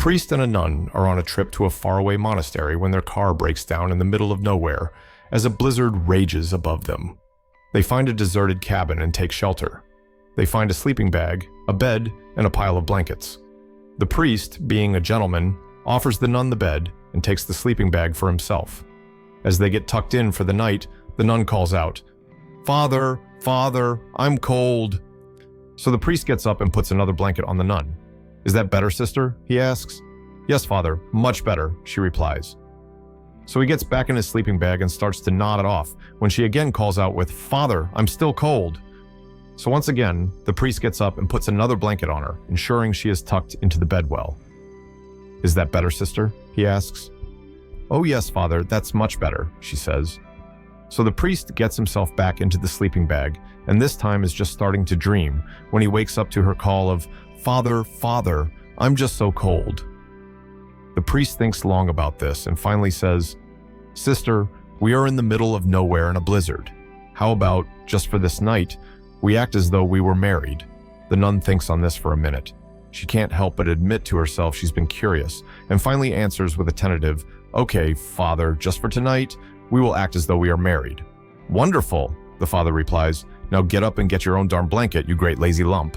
priest and a nun are on a trip to a faraway monastery when their car breaks down in the middle of nowhere as a blizzard rages above them. They find a deserted cabin and take shelter. They find a sleeping bag, a bed, and a pile of blankets. The priest, being a gentleman, offers the nun the bed and takes the sleeping bag for himself. As they get tucked in for the night, the nun calls out, "Father, Father, I'm cold." So the priest gets up and puts another blanket on the nun. "Is that better, sister?" he asks. "Yes, Father, much better," she replies. So he gets back in his sleeping bag and starts to nod it off when she again calls out with, "Father, I'm still cold." So once again, the priest gets up and puts another blanket on her, ensuring she is tucked into the bed well. "Is that better, sister?" he asks. "Oh yes, Father, that's much better," she says. So the priest gets himself back into the sleeping bag, and this time is just starting to dream when he wakes up to her call of, "Father, Father, I'm just so cold." The priest thinks long about this and finally says, "Sister, we are in the middle of nowhere in a blizzard. How about, just for this night, we act as though we were married?" The nun thinks on this for a minute. She can't help but admit to herself she's been curious, and finally answers with a tentative, "Okay, Father, just for tonight, we will act as though we are married." "Wonderful," the father replies. "Now get up and get your own darn blanket, you great lazy lump."